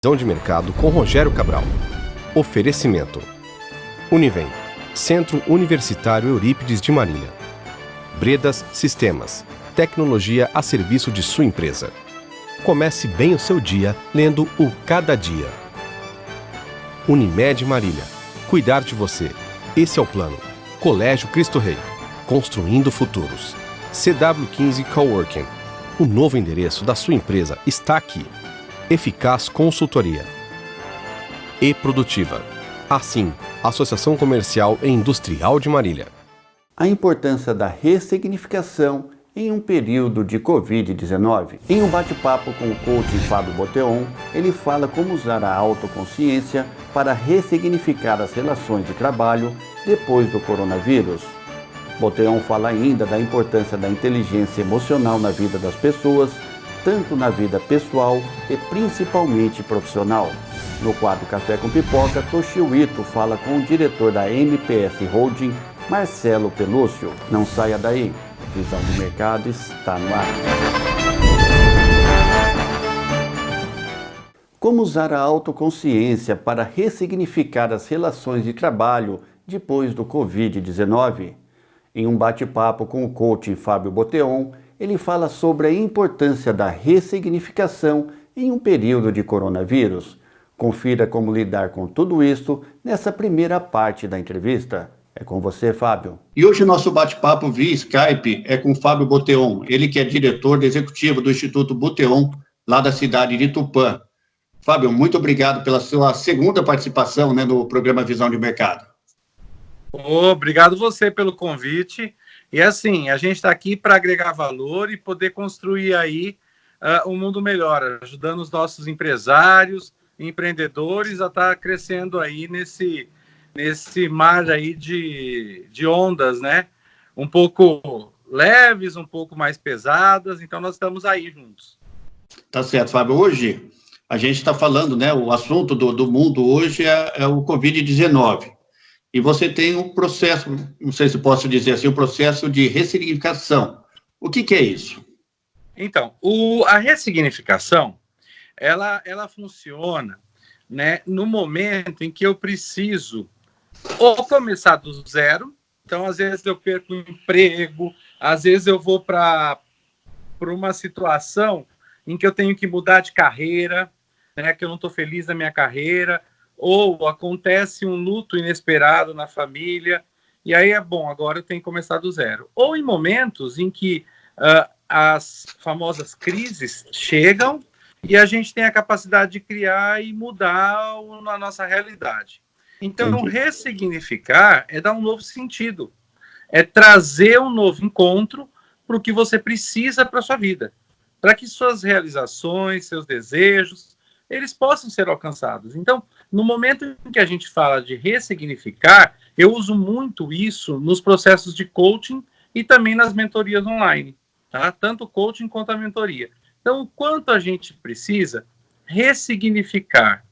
Visão de mercado com Rogério Cabral. Oferecimento: Univem, Centro Universitário Eurípides de Marília. Bredas Sistemas, tecnologia a serviço de sua empresa. Comece bem o seu dia lendo o Cada Dia. Unimed Marília, cuidar de você. Esse é o plano. Colégio Cristo Rei, construindo futuros. CW15 Coworking, o novo endereço da sua empresa está aqui. Eficaz Consultoria. E Produtiva. Assim, Associação Comercial e Industrial de Marília. A importância da ressignificação em um período de Covid-19. Em um bate-papo com o coach Fábio Boteon, ele fala como usar a autoconsciência para ressignificar as relações de trabalho depois do coronavírus. Boteon fala ainda da importância da inteligência emocional na vida das pessoas, tanto na vida pessoal e principalmente profissional. No quadro Café com Pipoca, Toshio Ito fala com o diretor da MPS Holding, Marcelo Pelúcio. Não saia daí, Visão do Mercado está no ar. Como usar a autoconsciência para ressignificar as relações de trabalho depois do Covid-19? Em um bate-papo com o coach Fábio Boteon, ele fala sobre a importância da ressignificação em um período de coronavírus. Confira como lidar com tudo isso nessa primeira parte da entrevista. É com você, Fábio. E hoje o nosso bate-papo via Skype é com o Fábio Boteon, ele que é diretor executivo do Instituto Boteon, lá da cidade de Tupã. Fábio, muito obrigado pela sua segunda participação, no programa Visão de Mercado. Obrigado você pelo convite. E assim, a gente está aqui para agregar valor e poder construir aí um mundo melhor, ajudando os nossos empresários, empreendedores a estar crescendo aí nesse mar aí de ondas, né? Um pouco leves, um pouco mais pesadas, então nós estamos aí juntos. Tá certo, Fábio. Hoje a gente está falando, o assunto do mundo hoje é o Covid-19. E você tem um processo, não sei se posso dizer assim, um processo de ressignificação. O que é isso? Então, a ressignificação, ela funciona, no momento em que eu preciso ou começar do zero. Então, às vezes eu perco o emprego, às vezes eu vou para uma situação em que eu tenho que mudar de carreira, que eu não estou feliz na minha carreira, ou acontece um luto inesperado na família, e aí agora eu tenho que começar do zero. Ou em momentos em que as famosas crises chegam e a gente tem a capacidade de criar e mudar a nossa realidade. Então, ressignificar é dar um novo sentido, é trazer um novo encontro para o que você precisa para a sua vida, para que suas realizações, seus desejos, eles possam ser alcançados. Então, no momento em que a gente fala de ressignificar, eu uso muito isso nos processos de coaching e também nas mentorias online, tá? Tanto o coaching quanto a mentoria. Então, o quanto a gente precisa ressignificar,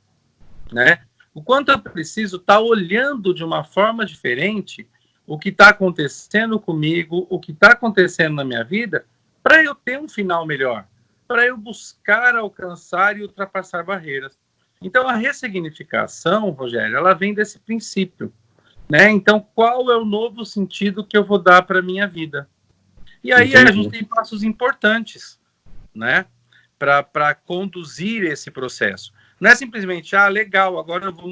O quanto eu preciso estar olhando de uma forma diferente o que está acontecendo comigo, o que está acontecendo na minha vida, para eu ter um final melhor, para eu buscar alcançar e ultrapassar barreiras. Então, a ressignificação, Rogério, ela vem desse princípio, Então, qual é o novo sentido que eu vou dar para a minha vida? E aí a gente tem passos importantes, para conduzir esse processo. Não é simplesmente, legal, agora eu vou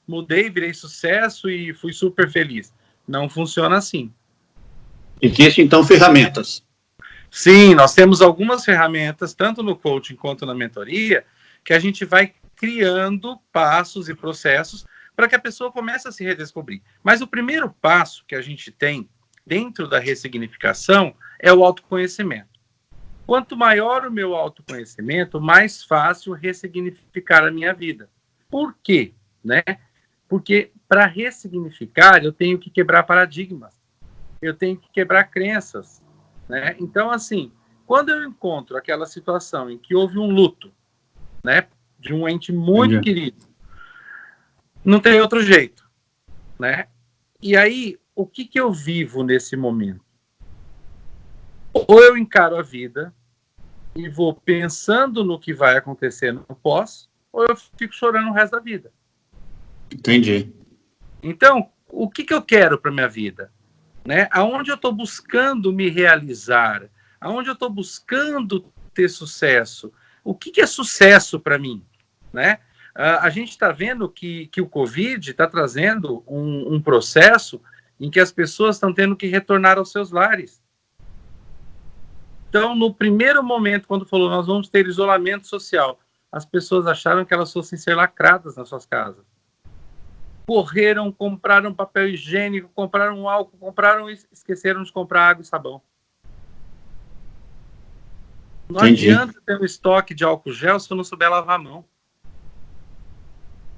mudei, virei sucesso e fui super feliz. Não funciona assim. Existem, então, ferramentas. Sim, nós temos algumas ferramentas, tanto no coaching quanto na mentoria, que a gente vai criando passos e processos para que a pessoa comece a se redescobrir. Mas o primeiro passo que a gente tem dentro da ressignificação é o autoconhecimento. Quanto maior o meu autoconhecimento, mais fácil ressignificar a minha vida. Por quê? Porque para ressignificar, eu tenho que quebrar paradigmas, eu tenho que quebrar crenças. Então, assim, quando eu encontro aquela situação em que houve um luto, de um ente muito querido, não tem outro jeito, E aí, o que eu vivo nesse momento? Ou eu encaro a vida e vou pensando no que vai acontecer no pós, ou eu fico chorando o resto da vida. Entendi. Então, o que eu quero para minha vida? Né? Aonde eu estou buscando me realizar? Aonde eu estou buscando ter sucesso? O que é sucesso para mim? Né? A gente está vendo que o Covid está trazendo um processo em que as pessoas estão tendo que retornar aos seus lares. Então, no primeiro momento, quando falou, nós vamos ter isolamento social, as pessoas acharam que elas fossem ser lacradas nas suas casas. Correram, compraram papel higiênico, compraram álcool, esqueceram de comprar água e sabão. Não adianta ter um estoque de álcool gel se eu não souber lavar a mão.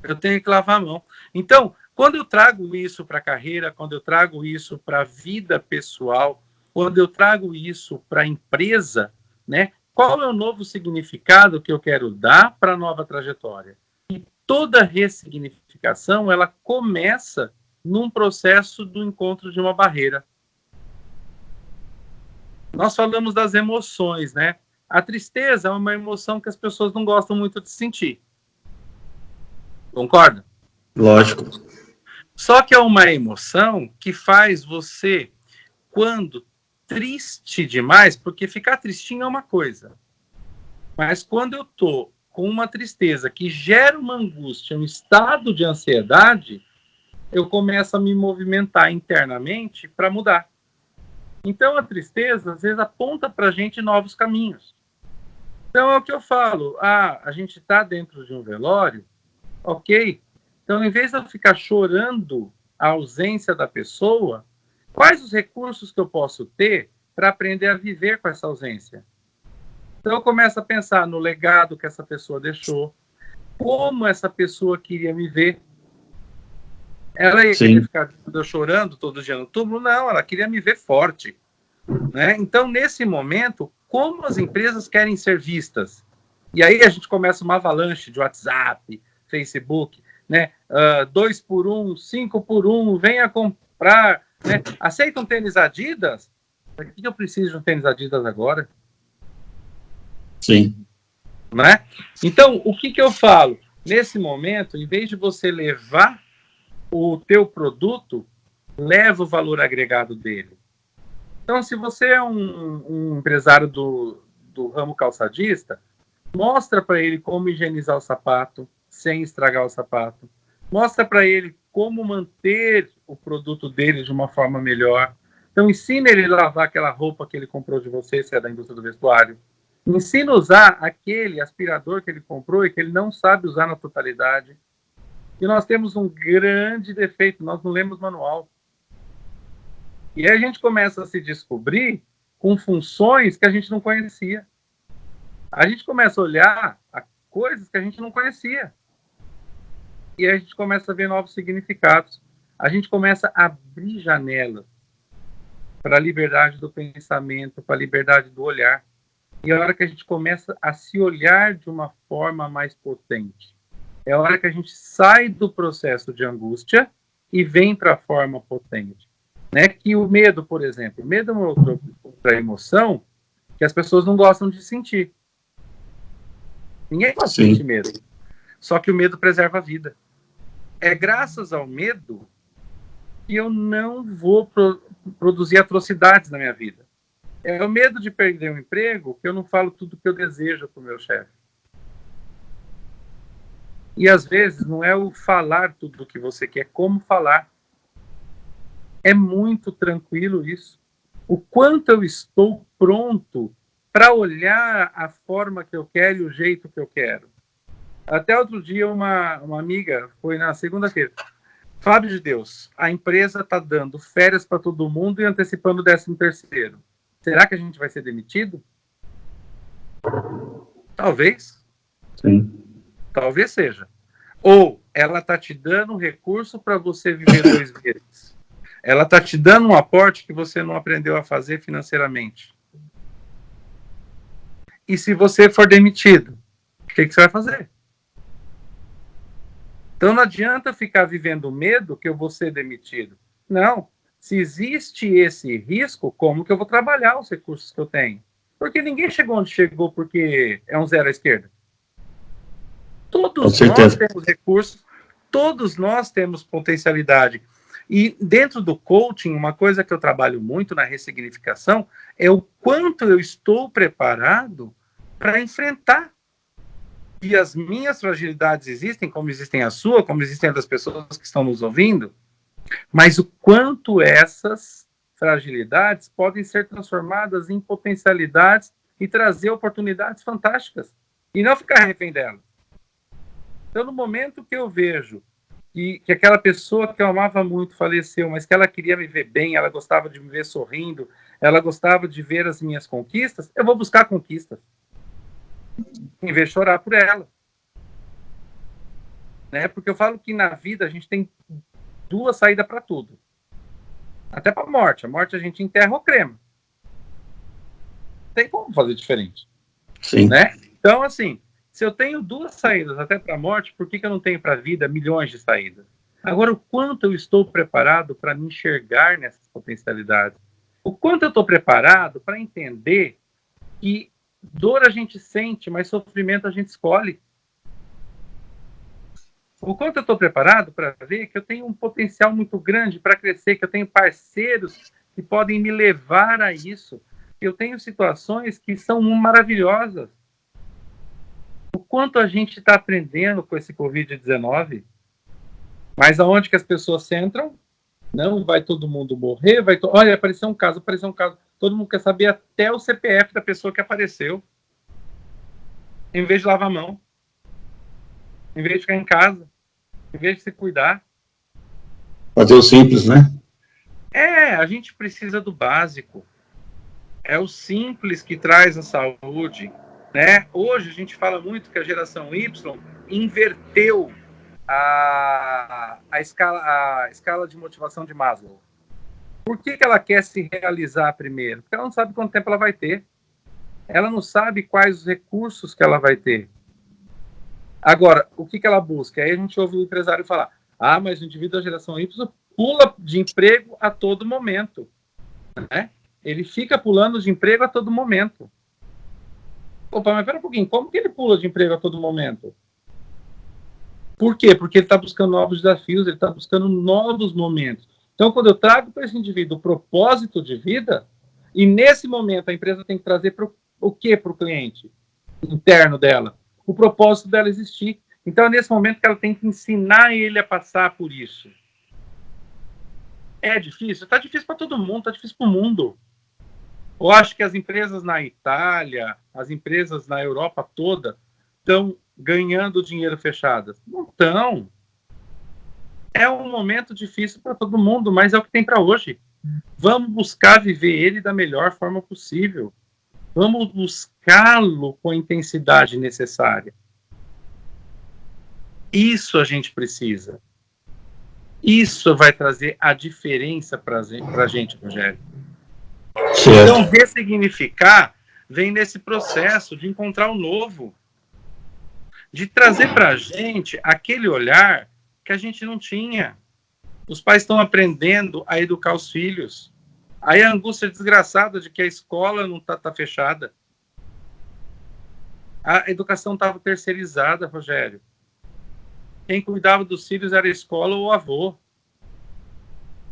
Eu tenho que lavar a mão. Então, quando eu trago isso para a carreira, quando eu trago isso para a vida pessoal, quando eu trago isso para a empresa, né, qual é o novo significado que eu quero dar para a nova trajetória? E toda ressignificação, ela começa num processo do encontro de uma barreira. Nós falamos das emoções, né? A tristeza é uma emoção que as pessoas não gostam muito de sentir. Concorda? Lógico. Só que é uma emoção que faz você, quando triste demais, porque ficar tristinho é uma coisa, mas quando eu tô com uma tristeza que gera uma angústia, um estado de ansiedade, eu começo a me movimentar internamente para mudar. Então a tristeza, às vezes, aponta para a gente novos caminhos. Então é o que eu falo, a gente está dentro de um velório, ok, então em vez de eu ficar chorando a ausência da pessoa, quais os recursos que eu posso ter para aprender a viver com essa ausência? Então eu começo a pensar no legado que essa pessoa deixou, como essa pessoa queria me ver. Ela ia ficar chorando todo dia no túmulo? Não, ela queria me ver forte. Né? Então, nesse momento, como as empresas querem ser vistas? E aí a gente começa uma avalanche de WhatsApp, Facebook, né? 2 por 1, 5 por 1, venha comprar. Né? Aceitam tênis Adidas? Para que eu preciso de um tênis Adidas agora? Sim. Né? Então, o que eu falo? Nesse momento, em vez de você levar o teu produto, leva o valor agregado dele. Então, se você é um empresário do ramo calçadista, mostra para ele como higienizar o sapato sem estragar o sapato. Mostra para ele como manter o produto dele de uma forma melhor. Então, ensina ele a lavar aquela roupa que ele comprou de você, se é da indústria do vestuário. Ensina a usar aquele aspirador que ele comprou e que ele não sabe usar na totalidade. E nós temos um grande defeito, nós não lemos manual. E aí a gente começa a se descobrir com funções que a gente não conhecia. A gente começa a olhar a coisas que a gente não conhecia. E aí a gente começa a ver novos significados. A gente começa a abrir janelas para a liberdade do pensamento, para a liberdade do olhar. E é a hora que a gente começa a se olhar de uma forma mais potente. É a hora que a gente sai do processo de angústia e vem para a forma potente. Né? Que o medo, por exemplo, o medo é uma outra emoção que as pessoas não gostam de sentir. Ninguém gosta de sentir medo. Só que o medo preserva a vida. É graças ao medo que eu não vou produzir atrocidades na minha vida. É o medo de perder um emprego que eu não falo tudo que eu desejo para o meu chefe. E às vezes não é o falar tudo o que você quer, como falar. É muito tranquilo isso. O quanto eu estou pronto para olhar a forma que eu quero e o jeito que eu quero. Até outro dia, uma amiga, foi na segunda-feira, Fábio de Deus, a empresa está dando férias para todo mundo e antecipando o 13º. Será que a gente vai ser demitido? Talvez. Sim. Talvez seja. Ou ela está te dando um recurso para você viver 2 meses. Ela está te dando um aporte que você não aprendeu a fazer financeiramente. E se você for demitido, o que você vai fazer? Então não adianta ficar vivendo medo que eu vou ser demitido. Não. Se existe esse risco, como que eu vou trabalhar os recursos que eu tenho? Porque ninguém chegou onde chegou porque é um zero à esquerda. Todos nós temos recursos, todos nós temos potencialidade. E dentro do coaching, uma coisa que eu trabalho muito na ressignificação é o quanto eu estou preparado para enfrentar. E as minhas fragilidades existem, como existem a sua, como existem as das pessoas que estão nos ouvindo, mas o quanto essas fragilidades podem ser transformadas em potencialidades e trazer oportunidades fantásticas, e não ficar refém delas. Então, no momento que eu vejo que aquela pessoa que eu amava muito faleceu, mas que ela queria me ver bem, ela gostava de me ver sorrindo, ela gostava de ver as minhas conquistas, eu vou buscar conquistas, em vez de chorar por ela. Né? Porque eu falo que na vida a gente tem duas saídas para tudo. Até para a morte. A morte a gente enterra ou crema. Não tem como fazer diferente. Sim. Né? Então, assim, se eu tenho duas saídas até para a morte, por que eu não tenho para a vida milhões de saídas? Agora, o quanto eu estou preparado para me enxergar nessas potencialidades? O quanto eu estou preparado para entender que dor a gente sente, mas sofrimento a gente escolhe? O quanto eu estou preparado para ver que eu tenho um potencial muito grande para crescer, que eu tenho parceiros que podem me levar a isso, que eu tenho situações que são maravilhosas. O quanto a gente está aprendendo com esse Covid-19, mas aonde que as pessoas centram? Não vai todo mundo morrer, olha, apareceu um caso, todo mundo quer saber até o CPF da pessoa que apareceu, em vez de lavar a mão, em vez de ficar em casa, em vez de se cuidar. Fazer o simples, né? A gente precisa do básico. É o simples que traz a saúde, né? Hoje a gente fala muito que a geração Y inverteu a escala de motivação de Maslow. Por que ela quer se realizar primeiro? Porque ela não sabe quanto tempo ela vai ter. Ela não sabe quais os recursos que ela vai ter. Agora, o que ela busca? Aí a gente ouve o empresário falar, mas o indivíduo da geração Y pula de emprego a todo momento. Né? Ele fica pulando de emprego a todo momento. Opa, mas pera um pouquinho, como que ele pula de emprego a todo momento? Por quê? Porque ele está buscando novos desafios, ele está buscando novos momentos. Então, quando eu trago para esse indivíduo o propósito de vida, e nesse momento a empresa tem que trazer o que para o cliente interno dela? O propósito dela existir. Então, é nesse momento que ela tem que ensinar ele a passar por isso. É difícil? Está difícil para todo mundo, está difícil para o mundo. Eu acho que as empresas na Itália, as empresas na Europa toda, estão ganhando dinheiro fechadas. Não estão. É um momento difícil para todo mundo, mas é o que tem para hoje. Vamos buscar viver ele da melhor forma possível. Vamos buscá-lo com a intensidade necessária. Isso a gente precisa. Isso vai trazer a diferença para a gente, Rogério. Certo. Então, ressignificar vem nesse processo de encontrar o novo. De trazer para a gente aquele olhar que a gente não tinha. Os pais estão aprendendo a educar os filhos. Aí a angústia desgraçada de que a escola não tá fechada. A educação estava terceirizada, Rogério. Quem cuidava dos filhos era a escola ou o avô.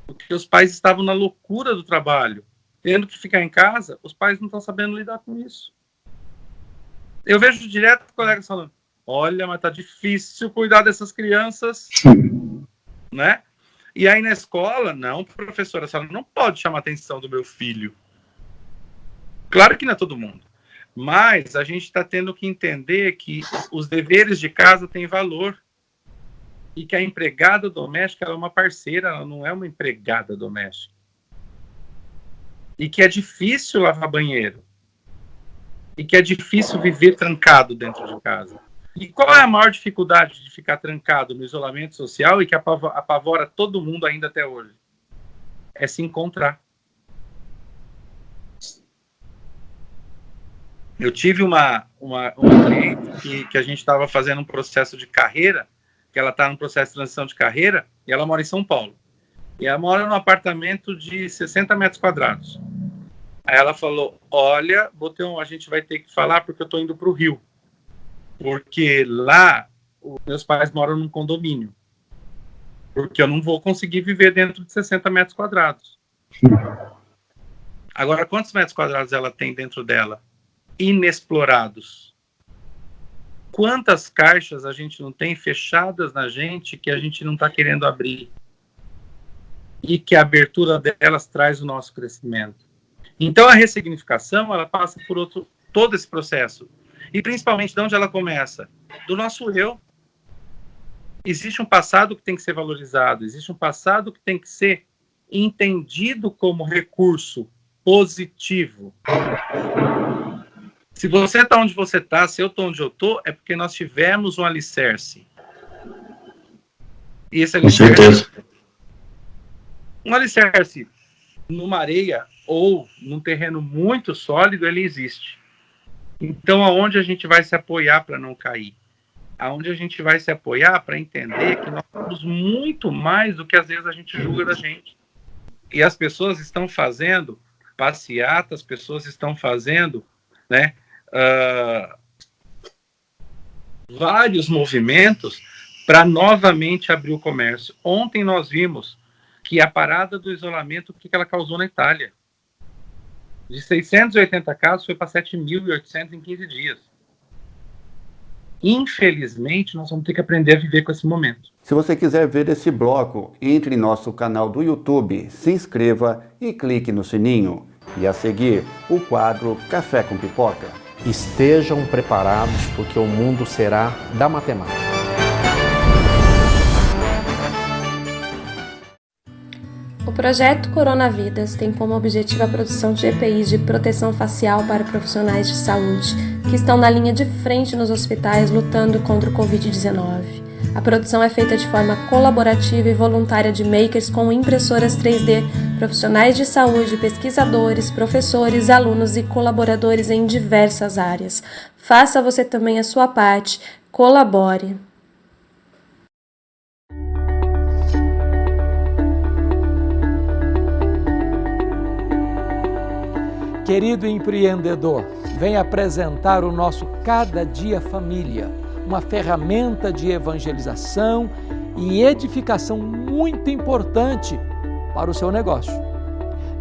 Porque os pais estavam na loucura do trabalho. Tendo que ficar em casa, os pais não estão sabendo lidar com isso. Eu vejo direto colegas falando, olha, mas tá difícil cuidar dessas crianças, né? E aí na escola, não, professora, a senhora não pode chamar a atenção do meu filho. Claro que não é todo mundo. Mas a gente está tendo que entender que os deveres de casa têm valor. E que a empregada doméstica ela é uma parceira, ela não é uma empregada doméstica. E que é difícil lavar banheiro. E que é difícil viver trancado dentro de casa. E qual é a maior dificuldade de ficar trancado no isolamento social e que apavora todo mundo ainda até hoje? É se encontrar. Eu tive uma cliente que a gente estava fazendo um processo de carreira, que ela está no processo de transição de carreira, e ela mora em São Paulo. E ela mora num apartamento de 60 metros quadrados. Aí ela falou, olha, Boteon, a gente vai ter que falar porque eu estou indo para o Rio. Porque lá os meus pais moram num condomínio, porque eu não vou conseguir viver dentro de 60 metros quadrados. Agora, quantos metros quadrados ela tem dentro dela? Inexplorados. Quantas caixas a gente não tem fechadas na gente que a gente não está querendo abrir? E que a abertura delas traz o nosso crescimento. Então, a ressignificação, ela passa por todo esse processo. E, principalmente, de onde ela começa? Do nosso eu. Existe um passado que tem que ser valorizado, existe um passado que tem que ser entendido como recurso positivo. Se você está onde você está, se eu estou onde eu estou, é porque nós tivemos um alicerce. E esse alicerce... Com certeza. Um alicerce numa areia ou num terreno muito sólido, ele existe. Então, aonde a gente vai se apoiar para não cair? Aonde a gente vai se apoiar para entender que nós somos muito mais do que às vezes a gente julga da gente. E as pessoas estão fazendo passeata, as pessoas estão fazendo, né, vários movimentos para novamente abrir o comércio. Ontem nós vimos que a parada do isolamento, o que ela causou na Itália? De 680 casos, foi para 7.800 em 15 dias. Infelizmente, nós vamos ter que aprender a viver com esse momento. Se você quiser ver esse bloco, entre em nosso canal do YouTube, se inscreva e clique no sininho. E a seguir, o quadro Café com Pipoca. Estejam preparados, porque o mundo será da matemática. O projeto Coronavidas tem como objetivo a produção de EPIs de proteção facial para profissionais de saúde que estão na linha de frente nos hospitais lutando contra o Covid-19. A produção é feita de forma colaborativa e voluntária de makers com impressoras 3D, profissionais de saúde, pesquisadores, professores, alunos e colaboradores em diversas áreas. Faça você também a sua parte. Colabore. Querido empreendedor, venho apresentar o nosso Cada Dia Família, uma ferramenta de evangelização e edificação muito importante para o seu negócio.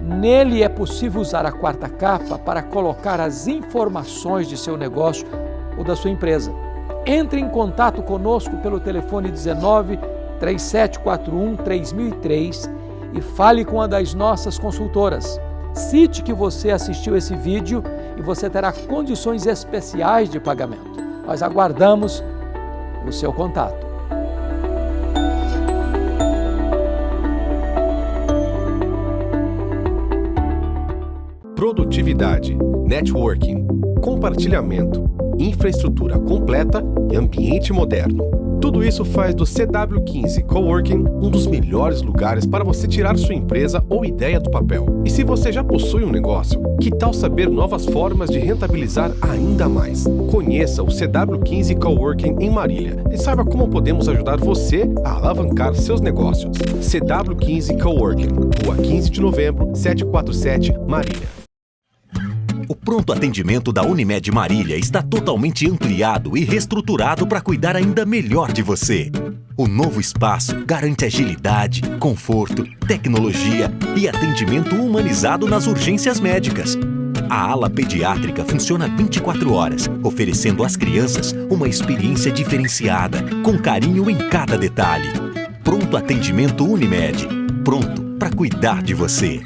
Nele é possível usar a quarta capa para colocar as informações de seu negócio ou da sua empresa. Entre em contato conosco pelo telefone 19 3741 3003 e fale com uma das nossas consultoras. Cite que você assistiu esse vídeo e você terá condições especiais de pagamento. Nós aguardamos o seu contato. Produtividade, networking, compartilhamento, infraestrutura completa e ambiente moderno. Tudo isso faz do CW15 Coworking um dos melhores lugares para você tirar sua empresa ou ideia do papel. E se você já possui um negócio, que tal saber novas formas de rentabilizar ainda mais? Conheça o CW15 Coworking em Marília e saiba como podemos ajudar você a alavancar seus negócios. CW15 Coworking, Rua 15 de Novembro, 747, Marília. O pronto atendimento da Unimed Marília está totalmente ampliado e reestruturado para cuidar ainda melhor de você. O novo espaço garante agilidade, conforto, tecnologia e atendimento humanizado nas urgências médicas. A ala pediátrica funciona 24 horas, oferecendo às crianças uma experiência diferenciada, com carinho em cada detalhe. Pronto atendimento Unimed. Pronto para cuidar de você.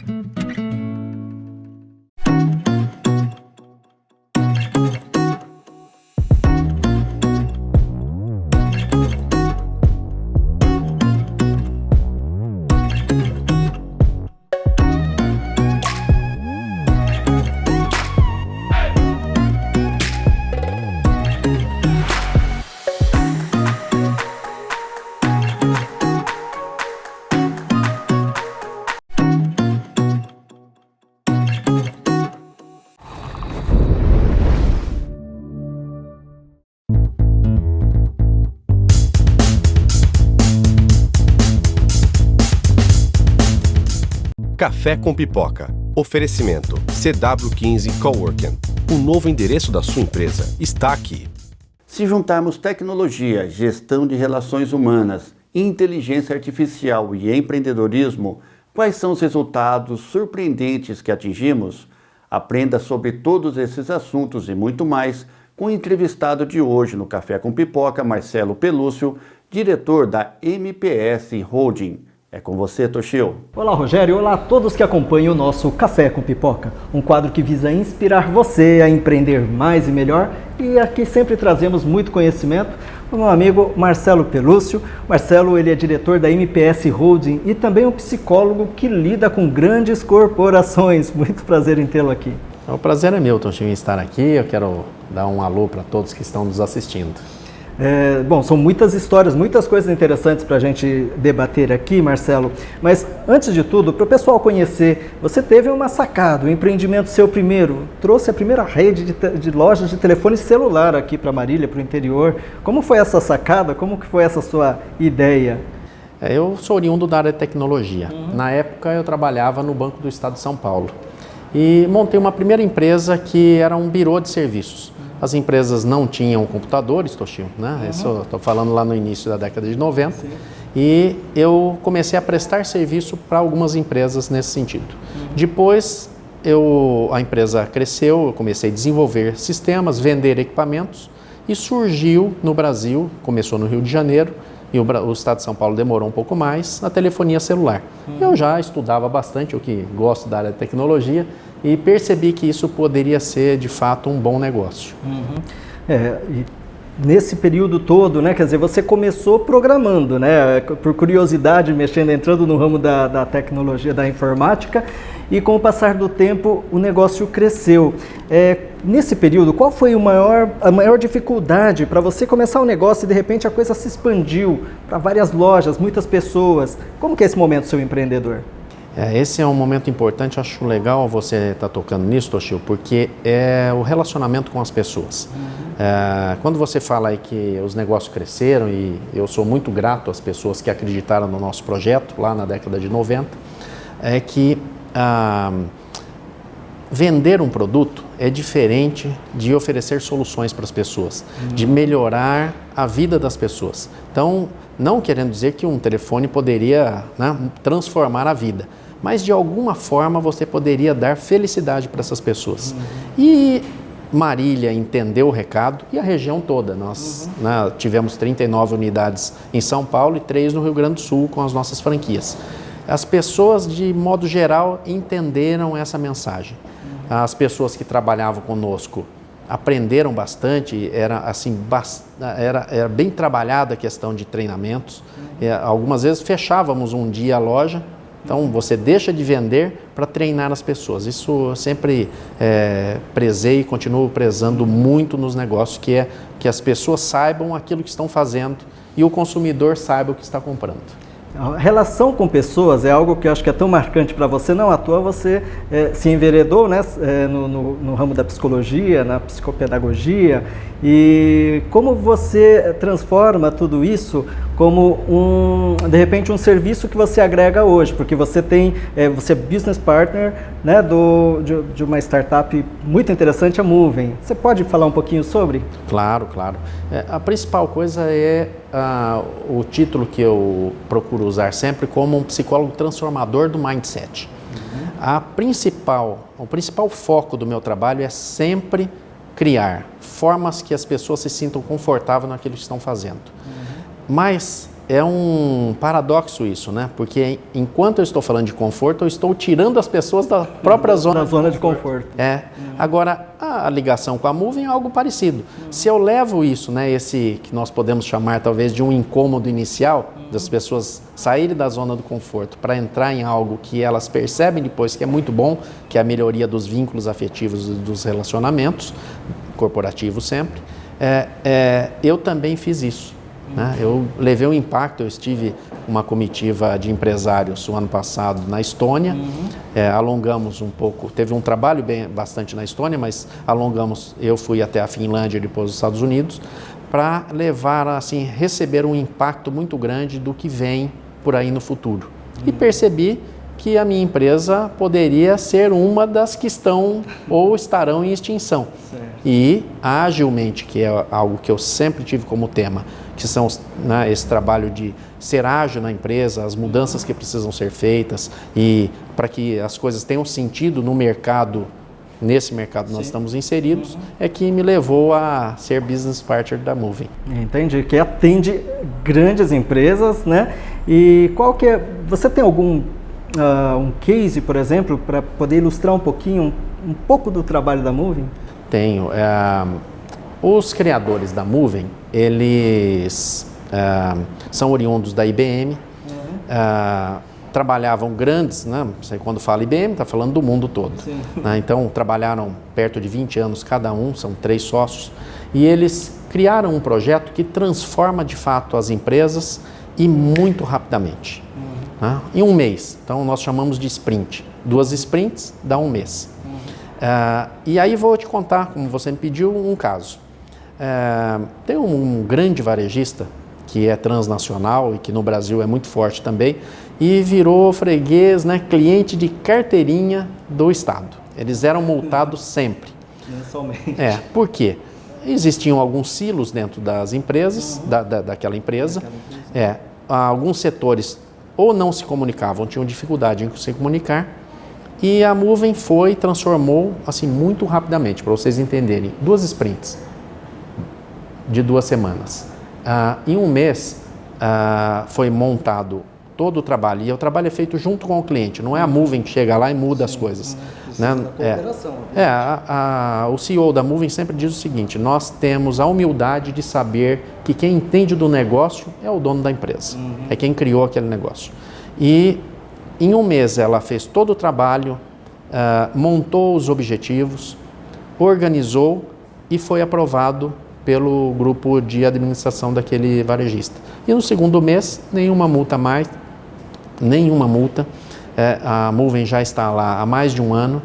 Café com Pipoca. Oferecimento CW15 Coworking. O novo endereço da sua empresa está aqui. Se juntarmos tecnologia, gestão de relações humanas, inteligência artificial e empreendedorismo, quais são os resultados surpreendentes que atingimos? Aprenda sobre todos esses assuntos e muito mais com o entrevistado de hoje no Café com Pipoca, Marcelo Pelúcio, diretor da MPS Holding. É com você, Toshio. Olá, Rogério. Olá a todos que acompanham o nosso Café com Pipoca, um quadro que visa inspirar você a empreender mais e melhor, e aqui sempre trazemos muito conhecimento do meu amigo Marcelo Pelúcio. Marcelo, ele é diretor da MPS Holding e também um psicólogo que lida com grandes corporações. Muito prazer em tê-lo aqui. O prazer é meu, Toshio, em estar aqui. Eu quero dar um alô para todos que estão nos assistindo. Bom, são muitas histórias, muitas coisas interessantes para a gente debater aqui, Marcelo. Mas, antes de tudo, para o pessoal conhecer, você teve uma sacada, um empreendimento seu primeiro, trouxe a primeira rede de lojas de telefone celular aqui para Marília, para o interior. Como foi essa sacada? Como que foi essa sua ideia? Eu sou oriundo da área de tecnologia. Na época, eu trabalhava no Banco do Estado de São Paulo e montei uma primeira empresa que era um birô de serviços. As empresas não tinham computadores, Toshio, né? Isso eu estou falando lá no início da década de 90. Sim. E eu comecei a prestar serviço para algumas empresas nesse sentido. Depois, a empresa cresceu, eu comecei a desenvolver sistemas, vender equipamentos e surgiu no Brasil, começou no Rio de Janeiro, e o Estado de São Paulo demorou um pouco mais, a telefonia celular. Eu já estudava bastante, eu que gosto da área de tecnologia, e percebi que isso poderia ser, de fato, um bom negócio. E nesse período todo, né, quer dizer, você começou programando, né, por curiosidade, entrando no ramo da tecnologia, da informática, e com o passar do tempo o negócio cresceu. Nesse período, qual foi a maior dificuldade para você começar o negócio e de repente a coisa se expandiu para várias lojas, muitas pessoas? Como que é esse momento, seu empreendedor? Esse é um momento importante, acho legal você estar tocando nisso, Toshio, porque é o relacionamento com as pessoas. Quando você fala aí que os negócios cresceram, e eu sou muito grato às pessoas que acreditaram no nosso projeto lá na década de 90, é que vender um produto é diferente de oferecer soluções para as pessoas, de melhorar a vida das pessoas. Então, não querendo dizer que um telefone poderia, né, transformar a vida, mas de alguma forma você poderia dar felicidade para essas pessoas. E Marília entendeu o recado e a região toda. Nós tivemos 39 unidades em São Paulo e 3 no Rio Grande do Sul com as nossas franquias. As pessoas, de modo geral, entenderam essa mensagem. As pessoas que trabalhavam conosco aprenderam bastante, era bem trabalhada a questão de treinamentos. Algumas vezes fechávamos um dia a loja, então você deixa de vender para treinar as pessoas. Isso eu sempre prezei e continuo prezando muito nos negócios, que é que as pessoas saibam aquilo que estão fazendo e o consumidor saiba o que está comprando. A relação com pessoas é algo que eu acho que é tão marcante para você. Não à toa você se enveredou, né, no ramo da psicologia, na psicopedagogia. E como você transforma tudo isso como de repente um serviço que você agrega hoje, porque você você é business partner, né, de uma startup muito interessante, a Moving. Você pode falar um pouquinho sobre? Claro. A principal coisa é o título que eu procuro usar sempre como um psicólogo transformador do mindset. O principal foco do meu trabalho é sempre criar formas que as pessoas se sintam confortáveis naquilo que estão fazendo. Mas é um paradoxo isso, né? Porque enquanto eu estou falando de conforto, eu estou tirando as pessoas da própria zona de conforto. Agora, a ligação com a Moving é algo parecido. Se eu levo isso, né, esse que nós podemos chamar talvez de um incômodo inicial, das pessoas saírem da zona do conforto para entrar em algo que elas percebem depois que é muito bom, que é a melhoria dos vínculos afetivos e dos relacionamentos, corporativos sempre, eu também fiz isso. Eu levei um impacto, eu estive uma comitiva de empresários o ano passado na Estônia, alongamos um pouco, teve um trabalho bastante na Estônia, mas alongamos, eu fui até a Finlândia e depois os Estados Unidos, para levar, assim, receber um impacto muito grande do que vem por aí no futuro. E percebi que a minha empresa poderia ser uma das que estão ou estarão em extinção. Certo. E agilmente, que é algo que eu sempre tive como tema, que são, né, esse trabalho de ser ágil na empresa, as mudanças que precisam ser feitas e para que as coisas tenham sentido no mercado, nesse mercado que nós estamos inseridos, é que me levou a ser business partner da Moving. Entendi, que atende grandes empresas, né? E qual que é, você tem algum um case, por exemplo, para poder ilustrar um pouquinho, um pouco do trabalho da Moving? Tenho. Os criadores da Moving, eles são oriundos da IBM, trabalhavam grandes, né? Você, quando fala IBM, está falando do mundo todo. Né? Então, trabalharam perto de 20 anos cada um, são 3 sócios, e eles criaram um projeto que transforma de fato as empresas e muito rapidamente. Em um mês. Então, nós chamamos de sprint. 2 sprints dá um mês. E aí vou te contar, como você me pediu, um caso. Tem um grande varejista que é transnacional e que no Brasil é muito forte também e virou freguês, né, cliente de carteirinha do Estado. Eles eram multados sempre. Mensalmente. Por quê? Existiam alguns silos dentro das empresas, daquela empresa. Alguns setores ou não se comunicavam, tinham dificuldade em se comunicar, e a Moving transformou assim muito rapidamente, para vocês entenderem, 2 sprints de 2 semanas. Em um mês foi montado todo o trabalho, e o trabalho é feito junto com o cliente, não é a Moving que chega lá e muda as coisas. Né? O CEO da Moving sempre diz o seguinte: nós temos a humildade de saber que quem entende do negócio é o dono da empresa, é quem criou aquele negócio. E em um mês ela fez todo o trabalho, montou os objetivos, organizou e foi aprovado pelo grupo de administração daquele varejista. E no segundo mês, nenhuma multa mais, nenhuma multa. A Moving já está lá há mais de um ano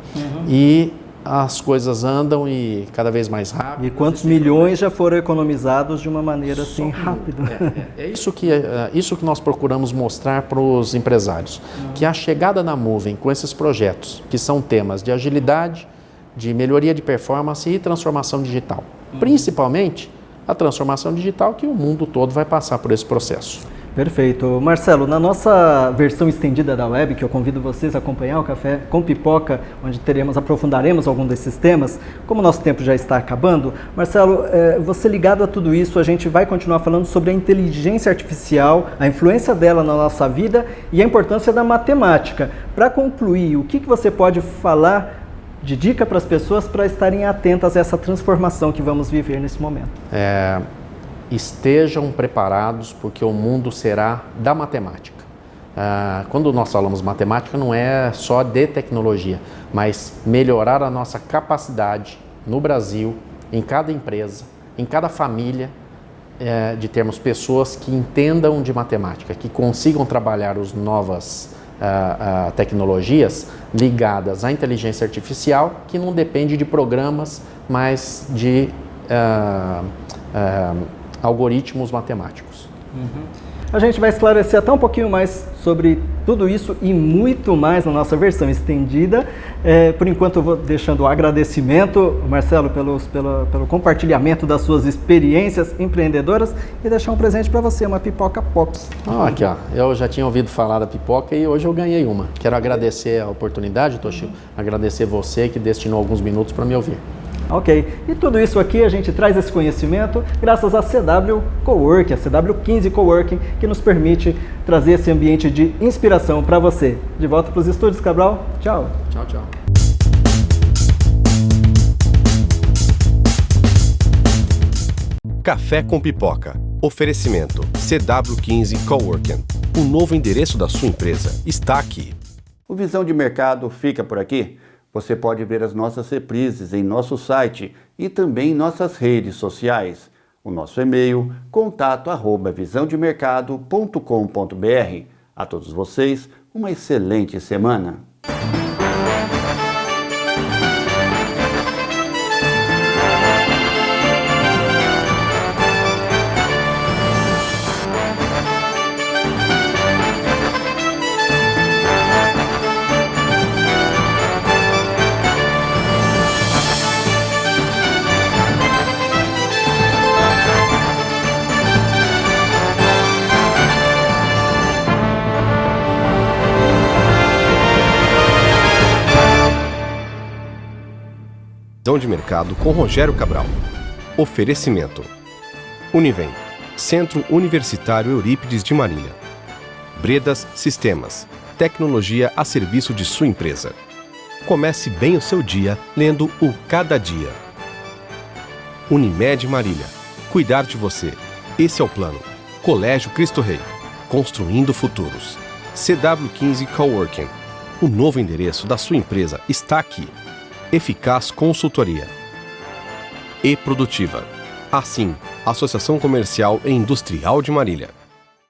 e as coisas andam e cada vez mais rápido. E quantos milhões já foram economizados de uma maneira assim rápida? É isso que nós procuramos mostrar para os empresários, que a chegada da Moving com esses projetos, que são temas de agilidade, de melhoria de performance e transformação digital. Principalmente a transformação digital, que o mundo todo vai passar por esse processo. Perfeito. Marcelo, na nossa versão estendida da web, que eu convido vocês a acompanhar, o Café com Pipoca, onde aprofundaremos algum desses temas, como o nosso tempo já está acabando, Marcelo, você ligado a tudo isso, a gente vai continuar falando sobre a inteligência artificial, a influência dela na nossa vida e a importância da matemática. Para concluir, o que você pode falar de dica para as pessoas para estarem atentas a essa transformação que vamos viver nesse momento? Estejam preparados, porque o mundo será da matemática. Quando nós falamos matemática, não é só de tecnologia, mas melhorar a nossa capacidade no Brasil, em cada empresa, em cada família, de termos pessoas que entendam de matemática, que consigam trabalhar as novas tecnologias ligadas à inteligência artificial, que não depende de programas, mas de algoritmos matemáticos. A gente vai esclarecer até um pouquinho mais sobre tudo isso e muito mais na nossa versão estendida. Por enquanto eu vou deixando o agradecimento, Marcelo, pelo compartilhamento das suas experiências empreendedoras e deixar um presente para você, uma pipoca Pops. Aqui, ó. Eu já tinha ouvido falar da pipoca e hoje eu ganhei uma. Quero agradecer a oportunidade, Toshio, agradecer você que destinou alguns minutos para me ouvir. Ok, e tudo isso aqui a gente traz esse conhecimento graças à CW Coworking, a CW15 Coworking, que nos permite trazer esse ambiente de inspiração para você. De volta para os estúdios, Cabral. Tchau. Tchau, tchau. Café com Pipoca. Oferecimento CW15 Coworking. O novo endereço da sua empresa está aqui. O Visão de Mercado fica por aqui. Você pode ver as nossas reprises em nosso site e também em nossas redes sociais. O nosso e-mail, contato@visãodemercado.com.br. A todos vocês, uma excelente semana. Visão de mercado com Rogério Cabral. Oferecimento: Univem, Centro Universitário Eurípides de Marília. Bredas Sistemas, tecnologia a serviço de sua empresa. Comece bem o seu dia lendo o Cada Dia. Unimed Marília, cuidar de você. Esse é o plano. Colégio Cristo Rei, construindo futuros. CW15 Coworking, o novo endereço da sua empresa está aqui. Eficaz Consultoria. E Produtiva. Assim, Associação Comercial e Industrial de Marília.